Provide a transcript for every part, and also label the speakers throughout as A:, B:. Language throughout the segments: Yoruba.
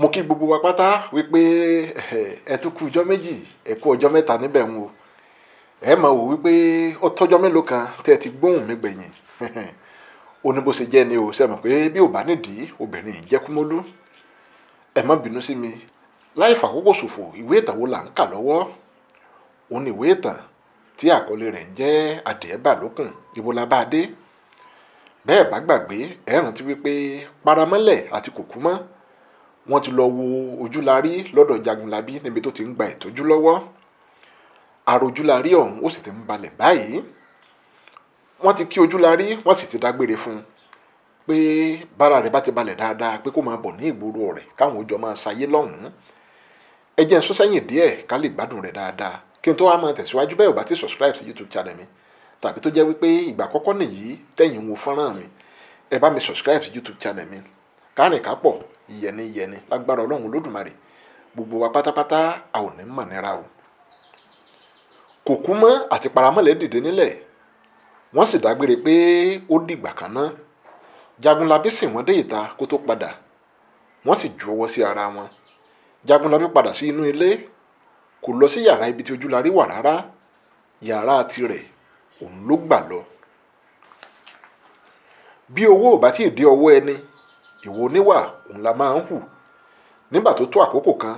A: mo kí gbogbo wa pátá wípé ẹ tún kú ọjọ́ méjì ẹ kú ọjọ́ mẹ́ta níbẹ̀ ń wo ẹ máa wò wípé ó tọ́jọ́ mélòó kan tẹ́ ẹ ti gbóhùn mi gbẹ̀yìn ó ní bó ṣe jẹ́ ni o ṣe mọ̀ pé bí ò bá nídìí obìnrin yìí jẹ́ kúmọ́lú ẹ má bínú sí mi láì fàkókò ṣòfò ìwé ìtàn wo là ń kà lọ́wọ́ òun ni ìwé ìtàn tí àkọlé rẹ̀ ń jẹ́ Adie lokun ibo la bá dé bẹ́ẹ̀ bá gbàgbé ẹ rántí wípé paramọ́lẹ̀ àti kòkúmọ́ wọ́n ti lọ wo ojúlarí lọ́dọ̀ jagunlabi níbi tó ti ń gba ìtọ́jú lọ́wọ́ àròjúlarí ọ̀hún ó sì ti ń balẹ̀ báyìí wọ́n ti kí ojúlarí wọ́n sì ti dágbére fún un pé bára rẹ̀ bá ti balẹ̀ dáadáa pé kó máa bọ̀ ní ìgboro rẹ̀ káwọn ó jọ máa ṣayé lọ́hùn-ún ẹ jẹ́ n sún sẹ́yìn díẹ̀ ká lè gbádùn rẹ̀ dáadáa kí n tó wá máa tẹ̀síwájú bẹ́ẹ̀ ò bá ti subscribe sí YouTube channel mi tàbí tó jẹ́ wípé ìgbà àkọ́kọ́ nìyí tẹ̀yìn ń wo fọ́nrán mi ẹ bá mi subscribe sí YouTube channel mi kárìn kápọ̀ yẹni lágbára Ọlọ́run Olódùmarè gbogbo wa pátápátá a ò ní mọ̀ nira o. Kòkúmọ́ àti paramọ́lẹ̀ dìde nílẹ̀ wọ́n sì dágbére pé ó dìgbà kan ná jagunlabi sìn wọ́n dé ìta kó tó padà wọ́n sì ju ọwọ́ sí ara wọn jagunlabi padà sí inú ilé kò lọ sí yàrá ibi tí ojúlarí wà rárá yàrá tirẹ̀ òun ló gbà lọ. bí owó ò bá tí ì dé ọwọ́ ẹni ìwọ oníwà òun la máa ń hù nígbà tó tó àkókò kan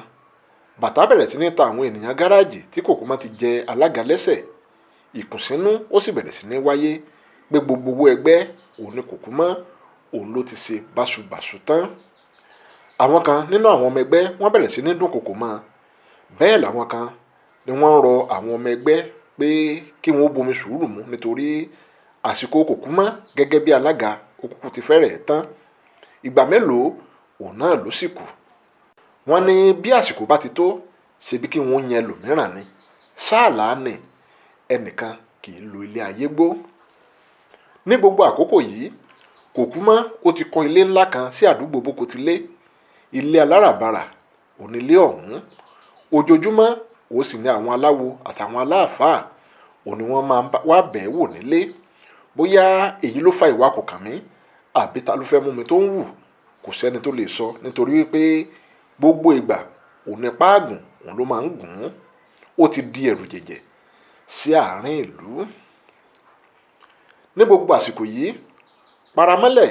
A: bàtà bẹ̀rẹ̀ sí ní ta àwọn ènìyàn gáràjì tí Kòkúmọ́ ti jẹ alága lẹ́sẹ̀ ìkùnsínú ó sì bẹ̀rẹ̀ sí ní wáyé pé gbogbo owó ẹgbẹ́ òun ni Kòkúmọ́ òun ló ti ṣe báṣubàṣu tán àwọn kan nínú àwọn ọmọ ẹgbẹ́ wọ́n bẹ̀rẹ̀ sí ní dúnkòkò mọ́ bẹ́ẹ̀ làwọn kan ni wọ́n rọ àwọn ọmọ ẹgbẹ́ pé kí wọ́n bomi sùúrù mu nítorí àsìkò Kòkúmọ́ gẹ́gẹ́ bí alága òkùnkùn ti fẹ́rẹ̀ẹ́ tán ìgbà mélòó òun náà ló sì kù wọ́n ní bí àsìkò bá ti tó ṣebí kí wọ́n yẹn lòmíràn ni sáàlà ni ẹnìkan kì í lo ilé ayé gbó. ní gbogbo àkókò yìí Kòkúmọ́ ó ti kọ́ ilé ńlá kan sí àdúgbò Bókotilé ilé aláràbarà onílé ọ̀hún ojoojúmọ́ ó sì ní àwọn aláwo àtàwọn aláàfáà òní wọ́n máa wá bẹ̀ẹ́ wò nílé bóyá èyí ló fa ìwà kò kàn mí àbí ta ló fẹ́ mú mi tó ń wù kò sẹ́ni tó lè sọ nítorí wípé gbogbo ìgbà òní páàgùn òun ló máa ń gùn ún ó ti di ẹ̀rù jẹ̀jẹ̀ sí àárín ìlú. ní gbogbo àsìkò yìí paramọ́lẹ̀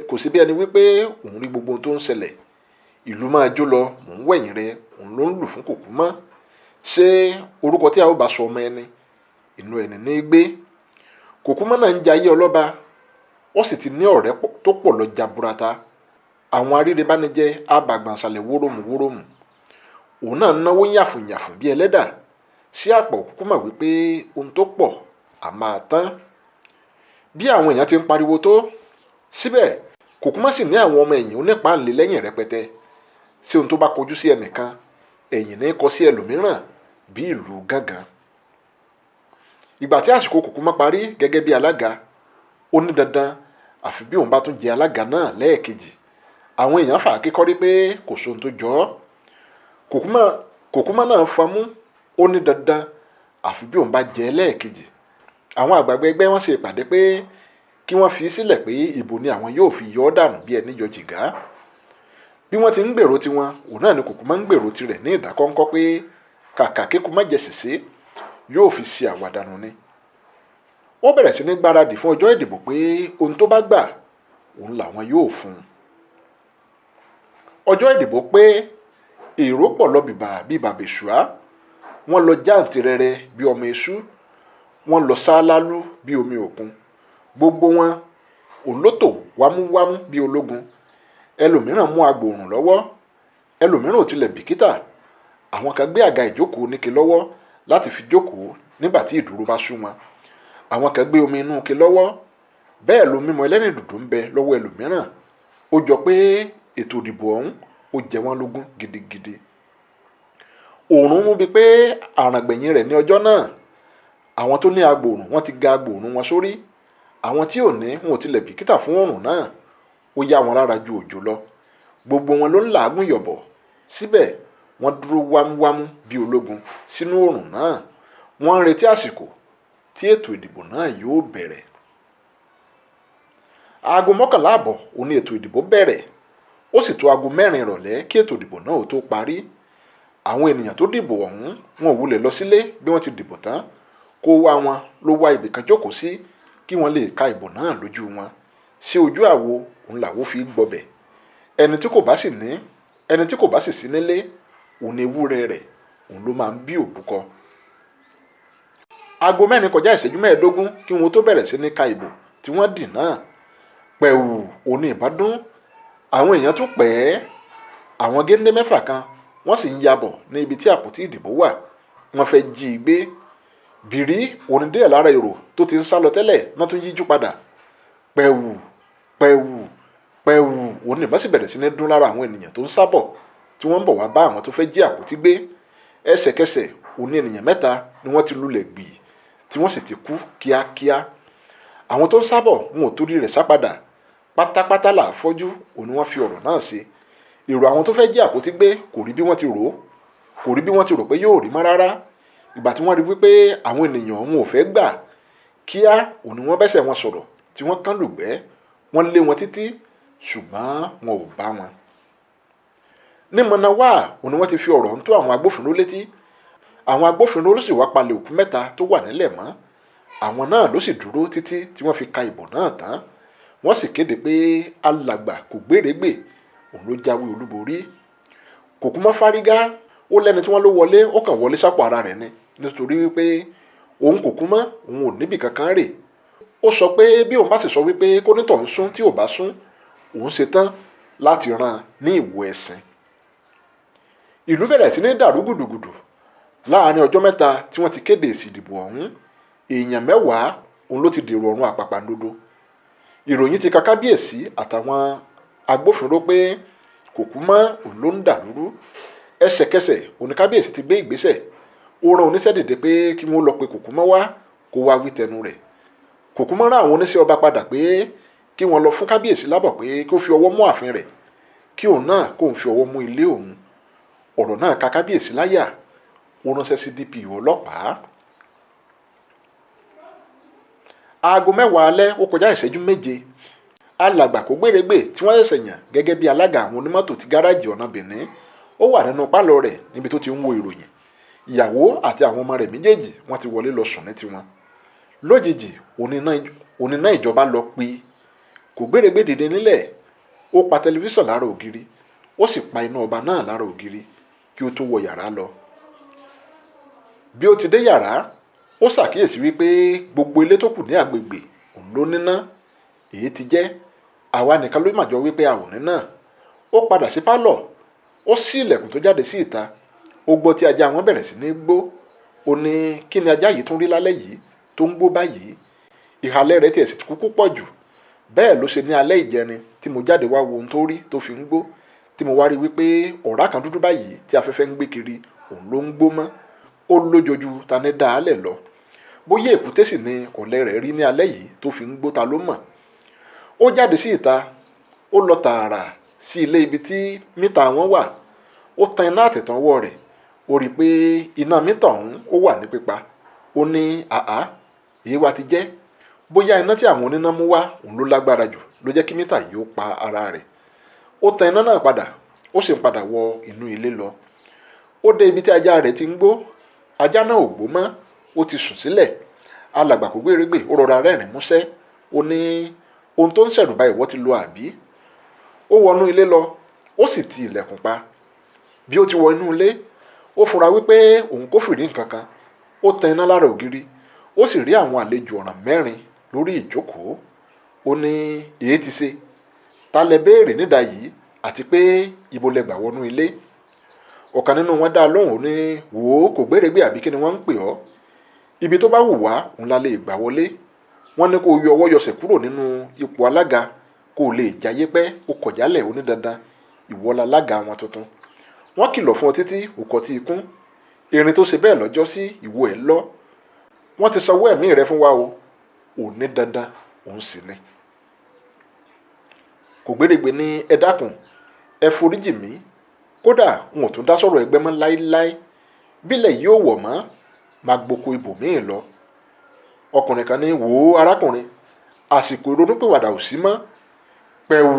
A: kò sí bí ẹni wípé òun rí gbogbo ohun tó ń ṣẹlẹ̀ ìlú máa jó lọ mò ń wẹ̀yìn rẹ òun ló ń lù fún Kòkúmọ́ ṣé orúkọ tí a ó bá sọ ọmọ ẹni inú ẹni ní í gbé Kòkúmọ́ náà ń jayé ọlọ́ba ó sì ti ní ọ̀rẹ́ tó pọ̀ lọ jaburata àwọn arírebánijẹ́ abàgbànsalẹ̀ wórómù òun náà náwó yàfùnyàfùn bíi ẹlẹ́dà sí àpò Kòkúmọ́ wípé ohun tó pọ̀ á máa tán bí àwọn èèyàn ti ń pariwo tó síbẹ̀ Kòkúmọ́ sì ní àwọn ọmọ ẹ̀yìn onípàálẹ̀ lẹ́yìn rẹpẹtẹ sí ohun tó bá kojú sí ẹnìkan ẹ̀yìn ní kọ sí ẹlòmíràn bí ìlú gángan. ìgbà tí àsìkò Kòkúmọ́ parí gẹ́gẹ́ bí alága ó ní dandan àfi bí òun bá tún jẹ alága náà lẹ́ẹ̀kejì àwọn èèyàn fà á kíkọ́rí pé kò sóhun tó jọ ọ́ Kòkúmọ́ náà famú ó ní dandan àfi bí òun bá jẹ lẹ́ẹ̀kejì àwọn àgbààgbà ẹgbẹ́ wọn ṣe ìpàdé pé kí wọ́n fi sílẹ̀ pé ìbò ni àwọn yóò fi yọ ọ́ dànù bí ẹni yọ jìgá bí wọ́n ti ń gbèrò tiwọn òun náà ni Kòkúmọ́ ń gbèrò tirẹ̀ ní ìdákọ́ńkọ́ pé kàkà kíkú má jẹ sèse yóò fi ṣe àwàdànù ni ó bẹ̀rẹ̀ sí ní gbáradì fún ọjọ́ ìdìbò pé ohun tó bá gbà òun làwọn yóò fún un. ọjọ́ ìdìbò pé èrò pọ̀ lọ bí bàbèṣùá wọ́n lọ jáǹtìrẹrẹ bí ọmọ eṣú wọ́n lọ sáálálú bí omi òkun gbogbo wọn òun ló tò wámúwámú bí ológun ẹlòmíràn mú agbòòrùn lọ́wọ́ ẹlòmíràn ò tilẹ̀ bìkítà àwọn kan gbé àga ìjókòó níke lọ́wọ́ láti fi jókòó nígbà tí ìdúró bá sú wọn àwọn kan gbé omi inú ike lọ́wọ́ bẹ́ẹ̀ ló mímọ ẹlẹ́rìndòdò ń bẹ lọ́wọ́ ẹlòmíràn ó jọ pé ètò ìdìbò ọ̀hún ó jẹ wọ́n lógún gidigidi òòrùn mú bíi pé àràǹgbẹ̀yìn rẹ̀ ní ọjọ́ náà àwọn tó ní agbòòrùn wọ́n ti ga agbòòrùn wọn sórí àwọn tí ò ní wọn ò tilẹ̀ bìkítà fún òòrùn náà ó yá wọn lára ju òjò lọ gbogbo wọn ló ń làágùn yọ̀bọ̀ síbẹ̀ wọ́n dúró wámúwámú bí ológun sínú òòrùn náà wọ́n ń retí àsìkò tí ètò ìdìbò náà yóò bẹ̀rẹ̀. aago 11:30 òní ètò ìdìbò bẹ̀rẹ̀ ó sì tó aago 4 ìrọ̀lẹ́ kí ètò ìdìbò náà ó tó parí. Àwọn ènìyàn tó dìbò ọ̀hún wọn ò wulẹ̀ lọ sílé bí wọ́n ti dìbò tán, kó wá wọn ló wá ibì kan jókòó sí kí wọ́n lè ka ìbò náà lójú wọn. Sí ojú àwo òun làwo fi gbọbẹ̀. ẹni tí kò bá sì sí nílé, òun ni ewúrẹ́ rẹ̀ òun ló máa ń bí òbúkọ. Aago 4 kọjá ìṣẹ́jú 15 kí wọn tó bẹ̀rẹ̀ sí ní ka ìbò tí wọ́n dì náà. Pẹ̀wù òní ìbádún. Àwọn èèyàn tún pẹ́. Àwọn géńdé 6 kan wọ́n sì ń yabọ̀ ní ibi tí àpótí ìdìbò wà. Wọ́n fẹ́ jí i gbé. Bìrí òní díẹ̀ lára èrò tó ti ń sá lọ tẹ́lẹ̀ náà tún yíjú padà. Pẹ̀wù pẹ̀wù pẹ̀wù òní ìbá sì bẹ̀rẹ̀ sí ní dún lára àwọn ènìyàn tó ń sábọ̀ tí wọ́n ń bọ̀ wá bá àwọn tó fẹ́ jí àpótí gbé. Ẹsẹ̀kẹsẹ̀ òní ènìyàn 3 ni wọ́n ti lulẹ̀ gbì tí wọ́n sì ti kú kíákíá. Àwọn tó ń sábọ̀ wọn ò torí rẹ̀ sá padà. Pátápátá là fọ́jú òní wọ́n fi ọ̀rọ̀ náà ṣe. Èrò àwọn tó fẹ́ jí àpótí gbé kò rí bí wọ́n ti rò pé yóò rí mọ́ rárá. Ìgbà tí wọ́n rí wípé àwọn ènìyàn wọn ò fẹ́ gbà, kíá òní wọ́n bẹ́sẹ̀ wọn sọ̀rọ̀ tí wọ́n kán lùgbẹ́. Wọ́n lé wọn títí ṣùgbọ́n wọn ò bá wọn. Ní mọ̀nàwá òní wọ́n ti fi ọ̀rọ̀ ń tó àwọn agbófinró létí. Àwọn agbófinró ló sì wá palẹ̀ òkú 3 tó wà nílẹ̀ mọ́. Àwọn náà ló sì dúró títí tí wọ́n fi ka ìbò náà tán. Wọ́n sì kéde pé alàgbà Kògbérègbè òun ló jáwé olúborí. Kòkúmọ́ fárígá, ó lẹ́ni tí wọ́n ló wọlé, ó kàn wọlé sápò ara rẹ̀ ni nítorí wípé òun Kòkúmọ́ òun ò níbì kankan rè. Ó sọ pé bí òun bá sì sọ wípé kónítọ̀ ń sún tí ò bá sún, òun ṣetán láti rán ní ìwo ẹ̀sìn. Ìlú bẹ̀rẹ̀ sí ní dàrú gùdùgùdù. Láàárín ọjọ́ 3 tí wọ́n ti kéde èsì ìdìbò ọ̀hún, èèyàn 10 òun ló ti dèrò ọ̀run àpàpàǹdodo. Ìròyìn ti ka kábíyèsí àtàwọn agbófinró pé Kòkúmọ́ òun ló ń dàlúrú. Ẹsẹ̀kẹsẹ̀ òní kábíyèsí ti gbé ìgbésẹ̀. Ó rán oníṣẹ́ dìde pé kí wọ́n lọ pe Kòkúmọ́ wá kó wá wí tẹnu rẹ̀. Kòkúmọ́ rán àwọn oníṣẹ́ ọba padà pé kí wọ́n lọ fún kábíyèsí lábọ̀ pé kó fi ọwọ́ mú ààfin rẹ̀, kí òun náà kóun fi ọwọ́ mú ilé òun. Ọ̀rọ̀ náà ka kábíyèsí láyà. Ó ránṣẹ́ sí DPO ọlọ́pàá. Aago 10 alẹ́ ó kọjá ìṣẹ́jú 7. Alàgbà Kògbérègbè tí wọ́n ṣẹ̀ṣẹ̀ yàn gẹ́gẹ́ bí alága àwọn onímọ́tò ti gáràjì ọ̀nà Benin, ó wà nínú pálọ̀ rẹ̀ níbi tó ti ń wo ìròyìn. Ìyàwó àti àwọn ọmọ rẹ̀ méjèèjì wọ́n ti wọlé lọ sùn ní tiwọn. Lójijì oníná ìjọba lọ pi. Kògbérègbè dìde nílẹ̀. Ó pa tẹlifíṣàn lára ògiri. Ó sì pa iná ọba náà lára ògiri kí ó tó wọ yàrá lọ. Bí ó ti dé yàrá, ó ṣàkíyèsí wípé gbogbo ilé tó kù ní agbègbè òun ló níná. Èyí ti jẹ́ àwa nìkan ló màjọ wípé a ò níná. Ó padà sí pálọ̀. Ó ṣí ilẹ̀kùn tó jáde sí ìta. Ó gbọ́ tí ajá wọn bẹ̀rẹ̀ sí ní gbó. Ó ní kí ni ajá yìí tún rí lálẹ́ yìí tó ń gbó báyìí. Ìhàlẹ̀ rẹ̀ tiẹ̀ sì kúkú pọ̀ jù. Bẹ́ẹ̀ ló ṣe ní alẹ́ ìjẹrin tí mo jáde wá wo ohun tó rí tó fi ń gbó, tí mo wá rí wípé ọ̀rá kan dúdú báyìí tí afẹ́fẹ́ ń gbé kiri òun ló ń gbó mọ́. Ó lójoojú ta ní dáálẹ̀ lọ. Bóyá èkúté sì ni ọ̀lẹ rẹ̀ rí ní alẹ́ yìí tó fi ń gbó ta ló mọ̀. Ó jáde sí ìta. Ó lọ tààrà sí ilé ibi tí mítà wọn wà. Ó tan iná àtẹ̀tànwọ́ rẹ̀. Ó rí i pé iná mítà ọ̀hún ó wà ní pípa. Ó ní èyí wá ti jẹ́. Bóyá iná tí àwọn oníná mú wá òun ló lágbára jù ló jẹ́ kí mítà yìí ó pa ara rẹ̀. Ó tan iná náà padà. Ó sì ń padà wọ inú ilé lọ. Ó dé ibi tí ajá rẹ̀ ti ń gbó. Ajá náà ò gbó mọ́. Ó ti sùn sílẹ̀. Alàgbà Kògbérègbè ó rọra rẹ́rìn músẹ́. Ó ní ohun tó ń ṣẹ̀rù bá ìwọ ti lọ àbí. Ó wọnú ilé lọ. Ó sì ti ilẹ̀kùn pa. Bí ó ti wọ inú ilé, ó fura wípé òun kò fìrí nǹkan kan. Ó tan iná lára ògiri. Ó sì rí àwọn àlejò ọ̀ràn 4 lórí ìjókòó. Ó ní èyí ti ṣe. Ta lẹ béèrè nídà yìí àti pé ibo lẹ gbà wọnú ilé. Ọ̀kan nínú wọn dá lóhùn. Ó ní wò ó Kògbérègbè àbí kí ni wọ́n ń pè ọ́. Ibi tó bá wù wá òun la lè gbà wọlé. Wọ́n ní kó yọ ọwọ́ yọsẹ̀ kúrò nínú ipò alága kó lè jayé pẹ́. Ó kọ̀jálẹ̀ onídandan ìwọ lálága wọn tuntun. Wọ́n kìlọ̀ fún ọ títí òkò tí ikún. Erin tó ṣe bẹ́ẹ̀ lọ́jọ́ sí ìwo ẹ̀ lọ. Wọ́n ti sanwó ẹ̀mí rẹ fún wa o. Òní dandan òun sì ni. Kògbérègbè ní ẹ dákun, ẹ foríjì mí. Kódà n ò tún dá sọ̀rọ̀ ẹgbẹ́ mọ́ láíláí. Bílẹ̀ yìí ò wọ̀ mọ́, máa gboko ibòmíì lọ. Ọkùnrin kan ní wò ó arákùnrin, àsìkò ìrònúpìwàdà ò sí mọ́. pẹ̀wù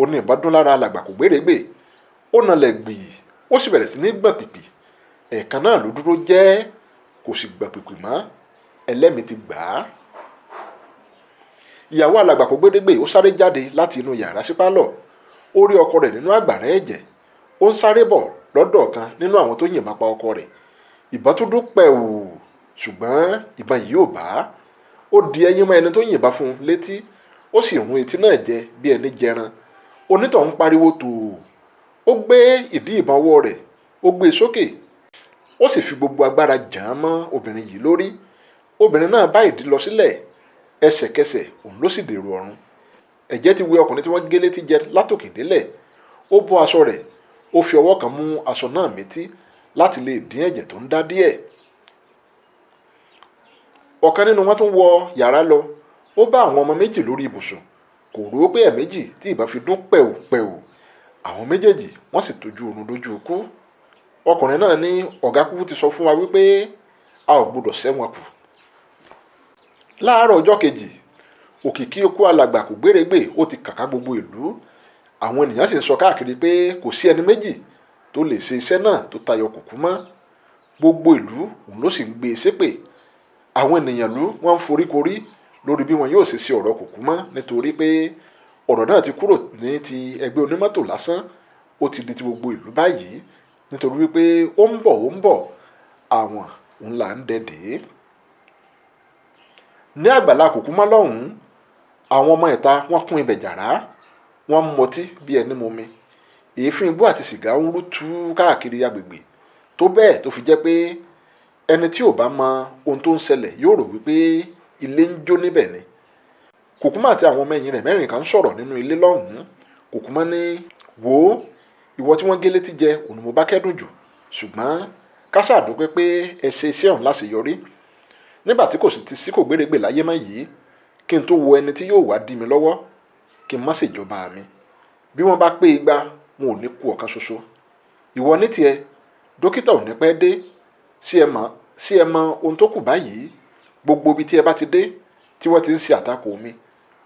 A: ó ní ìbọn dún lára alàgbà kò gbérégbè. Ó nalẹ̀ gbìyì, ó sì bẹ̀rẹ̀ sí ní gbọ̀n pìpì. Ẹ̀ẹ̀kan náà ló dúró jẹ́, kò sì gbọ̀n pìpì mọ́. Ẹlẹ́mìí ti gbà á. Ìyàwó alàgbà kò gbérégbè ó sáré jáde láti inú yàrá sí pálọ̀. Ó rí ọkọ rẹ̀ nínú àgbàrá ẹ̀jẹ̀. Ó ń sáré bọ̀ lọ́dọ̀ kan nínú àwọn tó yìnbọn pa ọkọ rẹ̀. Ìbọn tó dún pẹ̀wù, ṣùgbọ́n ìbọn yìí ò bá. Ó di ẹyin mọ́ ẹni tó yìnbọn fún un létí. Ó sì rún etí náà jẹ bí ẹni jẹran. Onítọ̀hún pariwo tòò. Ó gbé ìdí ìbọn ọwọ́ rẹ̀, ó gbé e sókè. Ó sì fi gbogbo agbára jàn án mọ́ obìnrin yìí lórí. Obìnrin náà bá ìdí lọ sílẹ̀. Ẹsẹ̀kẹsẹ̀ òun ló sì dèrò ọ̀run. Ẹ̀jẹ̀ ti wẹ ọkùnrin tí wọ́n gé létí jẹ látòkè délẹ̀. Ó bọ́ aṣọ rẹ̀, ó fi ọwọ́ kan mú aṣọ náà métí láti lè dín ẹ̀jẹ̀ tó ń dá díẹ̀. Ọ̀kan nínú wọn tún wọ yàrá lọ. Ó bá àwọn ọmọ méjì lórí ibùsùn. Kò rò pé ẹ̀ẹ̀méjì tí ìbọn fi dún pẹ̀wù. Àwọn méjèèjì wọ́n sì tójú oorun dójú ikú. Ọkùnrin náà ní ọ̀gá kúkú ti sọ fún wa wípé a ò gbọdọ̀ sẹ́wọ̀n kù. Láàárọ̀ ọjọ́ kejì, òkìkí ikú alàgbà kò gbérégbè ó ti kàkà gbogbo ìlú. Àwọn ènìyàn sì ń sọ káàkiri pé kò sí ẹni méjì tó lè ṣe iṣẹ́ náà tó tayọ kùkú mọ́. Gbogbo ìlú òun ló sì ń gbé e ṣépè. Àwọn ènìyàn ìlú wọ́n ń foríkorí lórí bí wọn yóò ṣe ṣe ọ̀rọ̀ kùkú mọ́, nítorí pé ọ̀rọ̀ náà ti kúrò ní ti ẹgbẹ́ onímọ́tò lásán. Ó ti di ti gbogbo ìlú báyìí, nítorí wípé ó ń bọ̀ àwọn òun là ń dẹdẹ. Ní àgbàlá kùkú mọ́ lọ́hùn-ún, àwọn ọmọ ìta wọ́n kún ibẹ̀ jàrá. Wọ́n ń mọtí bí ẹni mumi. Èéfín igbó àti sìgá ń rú tú káàkiri agbègbè, tó bẹ́ẹ̀ tó fi jẹ́ pé ẹni tí ò bá mọ ohun tó ń ṣẹlẹ̀ yóò rò wípé ilé ń jó níbẹ̀ ni. Kùkúmọ́ àti àwọn ọmọ ẹ̀yìn rẹ̀ mẹ́rin kan ń sọ̀rọ̀ nínú ilé lọ́hùn-ún. Kùkúmọ́ ní, wò ó, ìwọ tí wọ́n gé létí jẹ òun ni mo bá kẹ́dùn jù, ṣùgbọ́n ká ṣáà dúpẹ́ pé ẹ ṣe iṣẹ́ ọ̀hún láṣeyọrí. Nígbà tí kò sì ti sí kò gbérégbè láyé mọ́ yìí, kí n tó wo ẹni tí yóò wá dí mi lọ́wọ́, kí n má ṣèjọba mi. Bí wọ́n bá pé igba, wọn ò ní kú ọ̀kan ṣoṣo. Ìwọ ní tiẹ̀, dókítà ò ní pẹ́ dé. Sí ẹ mọ ohun tó kù báyìí. Gbogbo ibi tí ẹ bá ti dé tí wọ́n ti ń ṣe àtakò mi,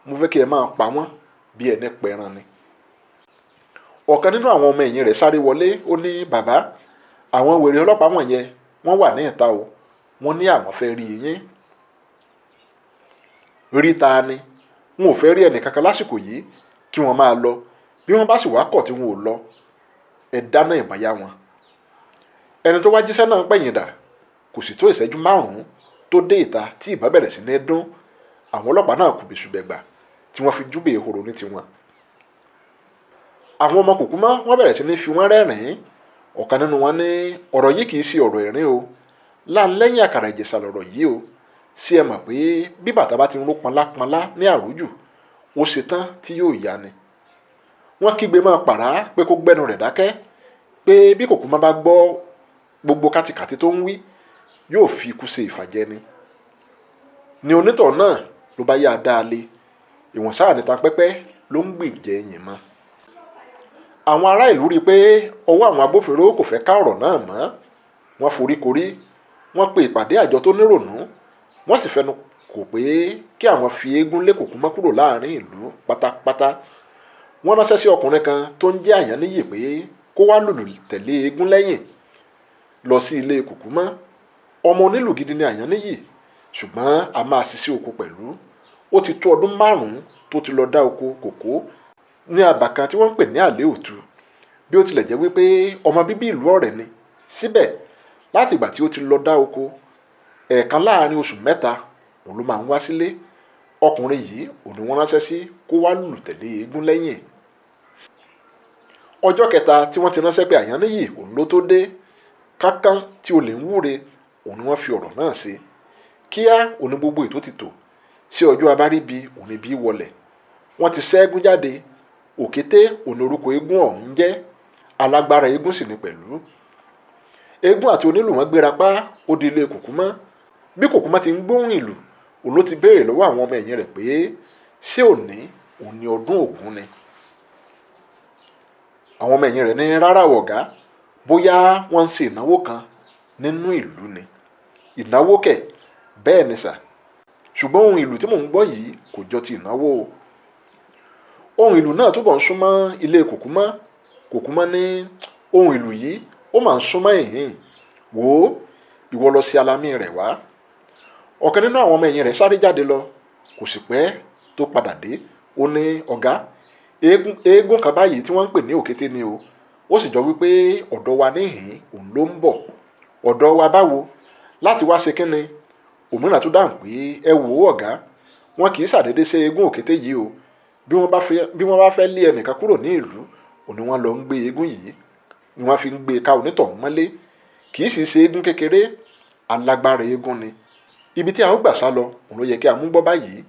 A: mo fẹ́ kí ẹ máa pa wọ́n bí ẹni pẹran ni. Ọ̀kan nínú àwọn ọmọ ẹ̀yìn rẹ̀ sáré wọlé. Ó ní, bàbá, àwọn wèrè ọlọ́pàá wọ̀nyẹn wọ́n wà ní ìta o. Wọ́n ní àwọn fẹ́ rí yín. Rí ta ni? Wọn ò fẹ́ rí ẹnì kankan lásìkò yìí, kí wọ́n máa lọ. Bí wọ́n bá sì wá kọ̀ tí wọn ò lọ, ẹ dáná ìbọn yá wọn. Ẹni tó wá jíṣẹ́ náà pẹ̀yìn dà. Kò sì tó ìṣẹ́jú 5 tó dé ìta tí ìbọn bẹ̀rẹ̀ sí ní dún. Àwọn ọlọ́pàá náà kù bẹ́sùbẹ̀gbà tí wọ́n fi júbẹ̀ ehoro ní tiwọn. Àwọn ọmọ Kùkúmọ́ wọ́n bẹ̀rẹ̀ sí ní fi wọ́n rẹ́rìn-ín. Ọ̀kan nínú wọn ní, ọ̀rọ̀ yìí kì í ṣe ọ̀rọ̀ ẹ̀rín o. Láńlẹ́yìn àkàrà ìjẹ̀ṣà lọ̀rọ̀ yìí o. Ṣé ẹ mọ̀ pé bí bàtà bá ti ń ró pọnlápọnlá ní àròjù, ó ṣe tán tí yóò yá ni. Wọ́n kígbe máa pàrá pé kó gbẹ́nu rẹ̀ dákẹ́, pé bí Kùkúmọ́ bá gbọ́ gbogbo kátikàti tó ń wí, yóò fi ikú ṣe ìfàjẹ ni. Ni onítọ̀ náà ló bá yá a dáa lé. Ìwọ̀n sáà níta pẹ́pẹ́ ló ń gbìjẹ́ yìn mọ́. Àwọn ará ìlú rí i pé ọwọ́ àwọn agbófinró kò fẹ́ ká ọ̀rọ̀ náà mọ́. Wọ́n foríkorí. Wọ́n pe ìpàdé àjọ tó nírònú. Wọ́n sì fẹnu kò pé kí àwọn fi eégún lé Kùkúmọ́ kúrò láàrin ìlú pátápátá. Wọ́n ránṣẹ́ sí ọkùnrin kan tó ń jẹ́ Àyáníyì pé kó wá lùlù tẹ̀lé eégún lẹ́yìn lọ sí ilé Kùkúmọ́. Ọmọ onílù gidi ni Àyáníyì, ṣùgbọ́n a máa ṣiṣẹ́ oko pẹ̀lú. Ó ti tó ọdún 5 tó ti lọ dá oko kòkó ní abà kan tí wọ́n ń pè ní àlé òtù. Bí ó tilẹ̀ jẹ́ wípé ọmọ bíbí ìlú Ọ̀rẹ́ ni, síbẹ̀ láti ìgbà tí ó ti lọ dá oko, ẹ̀ẹ̀kan láàrin oṣù 3 òun ló máa ń wá sílé. Ọkùnrin yìí òun ni wọ́n ránṣẹ́ sí kó wá lùlù tẹ̀lé eégún lẹ́yìn. Ọjọ́ kẹta tí wọ́n ti ránṣẹ́ pé Àyáníyì òun ló tó dé. Kánkán tí olè ń wúre òun ni wọ́n fi ọ̀rọ̀ náà ṣe. Kíá òun ni gbogbo ètò ti tò. Sí ọjọ́ abáríbi òun ni bí wọlẹ̀. Wọ́n ti ṣẹ́gun jáde. Òkété òun ni orúkọ eégún ọ̀hún jẹ́. Alágbára eégún sì ni pẹ̀lú. Eégún àti onílù wọn gbéra pa ó di ilé Kùkúmọ́. Bí Kùkúmọ́ ti ń gbóhùn ìlù, òun ló ti béèrè lọ́wọ́ àwọn ọmọ ẹ̀yìn rẹ̀ pé ṣé òní òun ni ọdún Ògún ni. Àwọn ọmọ ẹ̀yìn rẹ̀ ní rárá ọ̀gá, bóyá wọ́n ń ṣe ìnáwó kan nínú ìlú ni. Ìnáwó kẹ̀, bẹ́ẹ̀ ni sà, ṣùgbọ́n ohun ìlù tí mò ń gbọ́ yìí kò jọ ti ìnáwó o. ohun ìlù náà túbọ̀ ń súnmọ́ ilé Kòkúmọ́. Kòkúmọ́ ní ohun ìlù yìí ó máa ń súnmọ́ ìhín, wò ó, ìwọ lọ sí alamí rẹ̀ wá. Ọ̀kan nínú àwọn ọmọ ẹ̀yìn rẹ̀ sáré jáde lọ, kò sì pẹ́ tó padà dé. Ó ní, ọ̀gá, eégún kan báyìí tí wọ́n ń pè ní òkété ni o, ó sì jọ wípé ọ̀dọ̀ wa níhìn òun ló ń bọ̀. Ọ̀dọ̀ wa báwo? Láti wá ṣe kínni? Òmíràn tún dáhùn pé, ẹ wò ó ọ̀gá, wọn kì í ṣàdédé ṣe eégún òkété yìí o, bí wọ́n bá fẹ́ lé ẹnìkan kúrò ní ìlú, òní wọ́n lọ ń gbé eégún yìí ni wọ́n fi ń gbé ká onítọ̀hún mọ́lé. Kì í sì ṣe eégún kékeré, alágbára eégún ni. Ibi tí a ó gbà sá lọ òun ló yẹ kí a mú gbọ́ báyìí,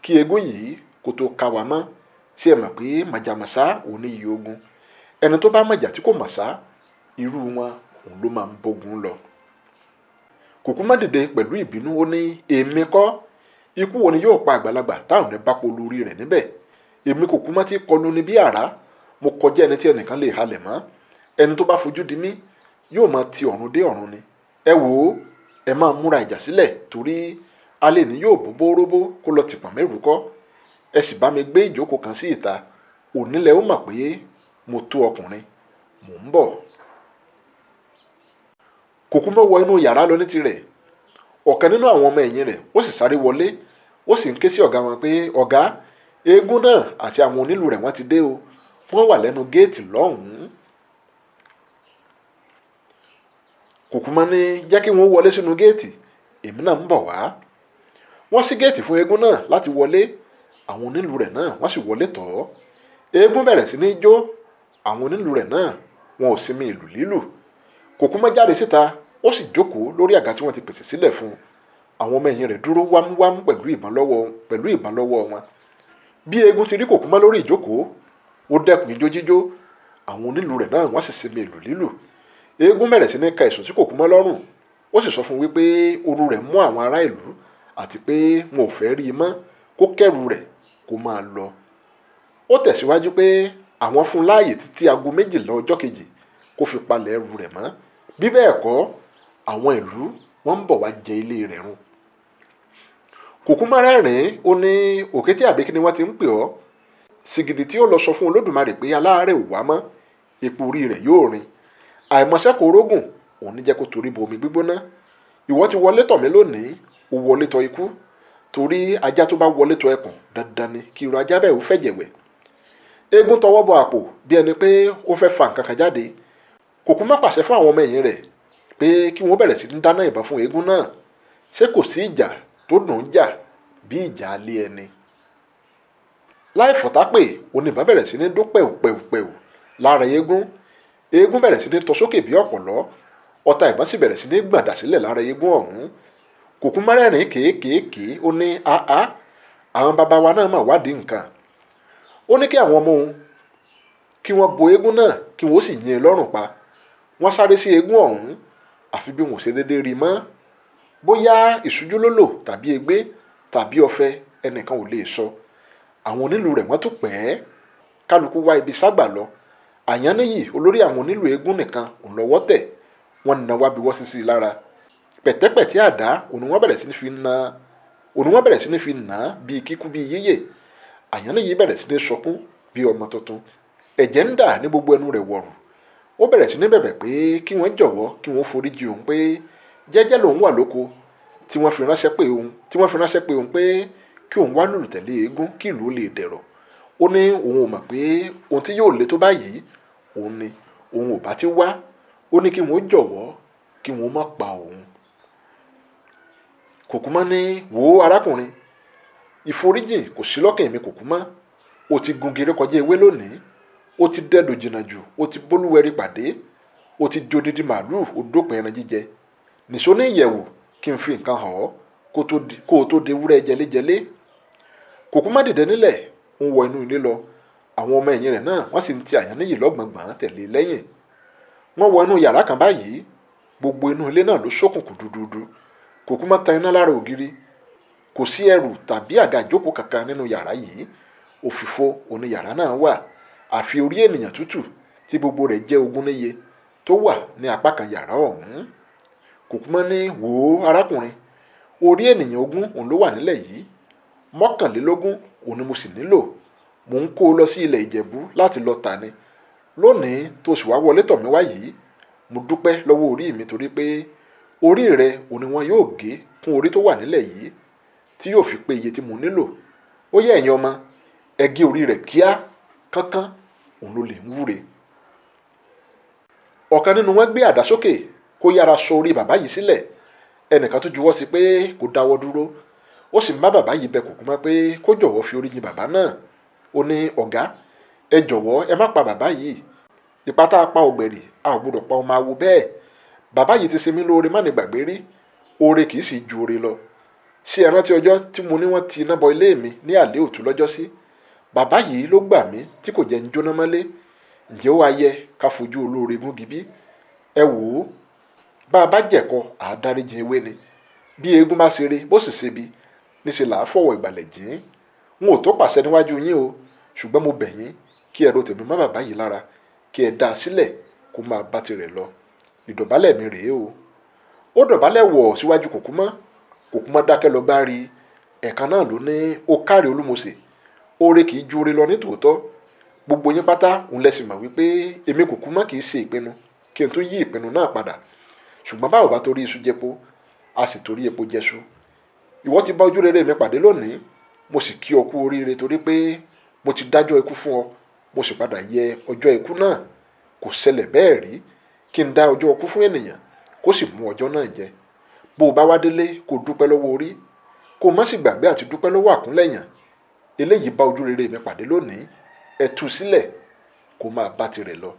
A: kí eégún yìí kó tó ká wa mọ́. Ṣé ẹ mọ̀ pé màjàmásá òun ní iye ogun? Ẹni tó bá mọ̀jà tí kò mọ̀ sá, irú wọn òun ló máa ń bógun lọ. Kòkúmọ́ dìde pẹ̀lú ìbínú, ó ní, èmi kọ́, ikú wo ni yóò pa àgbàlagbà táwọn ní bá polo orí rẹ̀ níbẹ̀? Èmi Kòkúmọ́ tí kọlu ni bí àrá, mo kọjá ẹni tí ẹnìkan lè halẹ̀ mọ́. Ẹni tó bá fojú di mí yóò máa ti ọ̀run dé ọ̀run ni. Ẹ wò ó, ẹ máa múra ìjà sílẹ̀, torí alẹ́ ní yóò bó bóróbó kó lọ tìpọ̀n mẹ́rù kọ́. Ẹ sì bá mi gbé ìjókòó kan sí ìta, onílẹ̀ ó mọ̀ pé mo tó ọkùnrin, mò ń bọ̀. Kòkúmọ́ wọ inú yàrá lọ ní tirẹ̀. Ọ̀kan nínú àwọn ọmọ ẹ̀yìn rẹ̀ ó sì sáré wọlé, ó sì ń ké sí ọ̀gá wọn pé, ọ̀gá, eégún náà àti àwọn onílù rẹ̀ wọ́n ti dé o, wọ́n wà lẹ́nu géètì lọ́hùn-ún. Kòkúmọ́ ní, jẹ́ kí wọ́n wọlé sínú géètì, èmi náà ń bọ̀ wá. Wọ́n ṣí géètì fún eégún náà láti wọlé, àwọn onílù rẹ̀ náà wọ́n sì wọlé tọ̀ ọ́. Eégún bẹ̀rẹ̀ sí ní jó, àwọn onílù rẹ̀ náà wọn ò sinmi ìlù lílù. Kòkúmọ́ jáde síta, ó sì jókòó lórí àga tí wọ́n ti pèsè sílẹ̀ fún un. Àwọn ọmọ ẹ̀yìn rẹ̀ dúró wámúwámú pẹ̀lú ìbọn lọ́wọ́ wọn. Bí eégún ti rí Kòkúmọ́ lórí ìjókòó, ó dẹ́kun ijó jíjó, àwọn onílù rẹ̀ náà wọ́n sì sinmi ìlù lílù. Eégún bẹ̀rẹ̀ sí ní ka ẹ̀sùn sí Kòkúmọ́ lọ́rùn, ó sì sọ fún un wípé oru rẹ̀ mú àwọn ará ìlú àti pé wọn ò fẹ́ rí i mọ́, kó kẹ́rù rẹ̀ kó máa lọ. Ó tẹ̀síwájú pé àwọn fún un láàyè títí aago 12 ọjọ́ kejì kó fi palẹ̀ ẹrù rẹ̀ mọ́. Bí bẹ́ẹ̀ kọ́, àwọn ìlú wọ́n ń bọ̀ wá jẹ ilé rẹ̀ run. Kòkúmọ́ rẹ́rìn-ín, ó ní, òkété àbíkí ni wọ́n ti ń pè ọ́. Sìgìdì tí ó lọ sọ fún Olódùmarè pé aláàárẹ̀ ò wá mọ́, epo orí rẹ̀ yóò rin. Àìmọ̀ṣẹ́ kò rógùn, òun ní jẹ́ kó torí bo omi gbígbóná. Ìwọ ti wọlé tọ̀ mí lónìí, ó wọlé tọ̀ ikú, torí ajá tó bá wọlé tọ̀ ẹkùn dandan ni kí irú ajá bẹ́ẹ̀ ó fẹ̀jẹ̀ wẹ̀. Eégún tọwọ́ bọ àpò bí ẹni pé ó fẹ́ fa nǹkan kan jáde. Kòkúmọ́ pàṣẹ fún àwọn ọmọ ẹ̀yìn rẹ̀ pé kí wọ́n bẹ̀rẹ̀ sí ní dáná ìbọn fún eégún náà. Ṣé kò sí ìjà tó dùn ún jà bí ìjà alẹ́ ẹni? Láì fọ̀tápè, oníbọn bẹ̀rẹ̀ sí ní dún pẹ̀wùpẹ̀wù lára eégún. Eégún bẹ̀rẹ̀ sí ní tọ sókè bí ọ̀pọ̀lọ́, ọta ìbọn sì bẹ̀rẹ̀ sí ní gbàdà sílẹ̀ lára eégún ọ̀hún. Kòkúmọ́ rẹ́rìn kéékèèké, ó ní, àá, àwọn baba wa náà mà wádìí nǹkan. Ó ní kí àwọn ọmọ òun kí wọ́n bo eégún náà kí wọ́n sì yín in lọ́rùn pa. Wọ́n sáré sí eégún ọ̀hún, àfi bí wọn ò ṣe déédéé rí i mọ́. Bóyá ìṣújú ló lò tàbí egbé tàbí ọ̀fẹ́, ẹnìkan ò lè sọ. Àwọn onílù rẹ̀ wọ́n tún pẹ́ ẹ́, kálukú wá ibi ságbà lọ. Àyáníyì, olórí àwọn onílù eégún nìkan òun lọ́wọ́ tẹ̀, wọ́n na wá bí wọ́n sísí lára. Pẹ̀tẹ́pẹ̀tẹ́ àdá òun wọ́n bẹ̀rẹ̀ sí ní fi nà á bíi kíkú bíi yíyè. Àyáníyì bẹ̀rẹ̀ sí ní sọkún bí ọmọ tuntun. Ẹ̀jẹ̀ ń dà ní gbogbo ẹnu rẹ̀ wọ̀rù. Ó bẹ̀rẹ̀ sí ní bẹ̀bẹ̀ pé kí wọ́n jọ̀wọ́ kí wọ́n foríjì òun, pé jẹ́jẹ́ lòun wà lóko, tí wọ́n fi ránṣẹ́ pé òun pé kí òun wá lùlù tẹ̀lé eégún kí ìlú lè dẹ̀rọ̀. Ó ní òun ò mọ̀ pé ohun tí yóò le tó báyìí òun ò bá ti wá. Ó ní kí wọ́n jọ̀wọ́ kí wọ́n má pa òun. Kòkúmọ́ ní, wò ó arákùnrin, ìforíjìn kò sí lọ́kàn mi Kòkúmọ́. O ti gun gèrè kọjá ewé lónìí, o ti dẹ́dọ̀ jìnnà jù, o ti bólúwẹ̀rí pàdé, o ti di odidi màálù, o dópin ẹran jíjẹ. Nìṣó ní ìyẹ̀wù kí n fi nǹkan hàn ọ́ kó o tó de ewúrẹ́ jẹléjẹlé. Kòkúmọ́ dìde nílẹ̀, ń wọ inú ilé lọ. Àwọn ọmọ ẹ̀yìn rẹ̀ náà wọ́n sì ń ti Àyáníyì lọ́gbọ̀ngbọ̀n tẹ̀lé lẹ́yìn. Wọ́n wọ inú yàrá kan báyìí, gbogbo inú ilé náà ló ṣókùnkùn dúdúdú. Kòkúmọ́ tan iná lára ògiri. Kò sí ẹrù tàbí àga ìjókòó kankan nínú yàrá yìí. Òfìfo òní yàrá náà wà, àfi orí ènìyàn tútù tí gbogbo rẹ̀ jẹ́ 20 níye tó wà ní apá kan yàrá ọ̀hún. Kòkúmọ́ ní, wò ó arákùnrin, orí ènìyàn 20 òun ló wà nílẹ̀ yìí, 21 òun ni mo sì nílò. mò ń kó o lọ sí ilẹ̀ Ìjẹ̀bú láti lọ tà ni. Lónìí tó sì wá wọlé tọ̀ mí wá yìí, mo dúpẹ́ lọ́wọ́ orí mi torí pé orí rẹ òun ni wọn yóò gé kún orí tó wà nílẹ̀ yìí tí yóò fi pé iye tí mo nílò. Ó yẹ ẹ̀yin ọmọ, ẹ gé orí rẹ̀ kíá kánkán, òun ló lè ń wúre. Ọ̀kan nínú wọn gbé àdá sókè kó yára sọ orí bàbá yìí sílẹ̀. Ẹnìkan tó juwọ́ sí pé kó dáwọ́ dúró. Ó sì ń bá bàbá yìí bẹ Kòkúmọ́ pé kó jọ̀wọ́ fi orí jìn bàbá náà. Ó ní, ọ̀gá, ẹ jọ̀wọ́ ẹ má pa bàbá yìí. Ipá tá a pa ọ̀gbẹ̀rì, a ò gbọdọ̀ pa ọmọ awo bẹ́ẹ̀. Bàbá yìí ti ṣe mí lóore má ní gbàgbé rí. Oore kì í sì ju oore lọ. Ṣé ẹ rántí ọjọ́ tí mo ní wọ́n ti iná bọ ilé mi ní àlẹ́ òtún lọ́jọ́ sí? Bàbá yìí ló gbà mí tí kò jẹ́ ń jóná mọ́lé. Ǹjẹ́ ó wá yẹ ká fojú olóore gúngi bí? Ẹ wò ó, bá a bá jẹ̀kọ àádáríjì ewé ni. Bí eégún bá ṣeré bó sì ṣebi, níṣẹ́ là á fọwọ́ ìgbàlẹ̀ jìn. N ò tó pàṣẹ níwájú yín o, ṣùgbọ́n mo bẹ̀ yín kí ẹ ro tèmi mọ́ bàbá yìí lára, kí ẹ dá a sílẹ̀ kó máa bá tirẹ̀ lọ. Ìdọ̀bálẹ̀ mi rèé o. Ó dọ̀bálẹ̀ wọ̀ síwájú Kòkúmọ́. Kòkúmọ́ dákẹ́ lọ bá rí. Ẹ̀kan náà ló ní, ó káre Olúmọṣẹ̀. Oore kì í ju oore lọ ní tòótọ́. Gbogbo yín pátá òun lẹ sì mọ̀ wípé èmi Kòkúmọ́ kì í ṣe ìpinnu kí n tó yí ìpinnu náà padà. Ṣùgbọ́n báwo bá torí iṣu jẹpo, a sì torí epo jẹṣu. Ìwọ ti bá ojú rere mi pàdé lónìí. Mo sì kí ọ kú oríire torí pé mo ti dájọ́ ikú fún ọ. Mo sì padà yẹ ọjọ́ ikú náà. Kò ṣẹlẹ̀ bẹ́ẹ̀ rí kí n dá ọjọ́ ikú fún ènìyàn kó sì mú ọjọ́ náà jẹ. Bó o bá wá délé kó dúpẹ́ lọ́wọ́ orí, kó má sì gbàgbé àti dúpẹ́ lọ́wọ́ àkúnlẹ̀yàn. Eléyìí bá ojú rere mi pàdé lónìí. Ẹ tú sílẹ̀ kó máa bá tirẹ̀ lọ.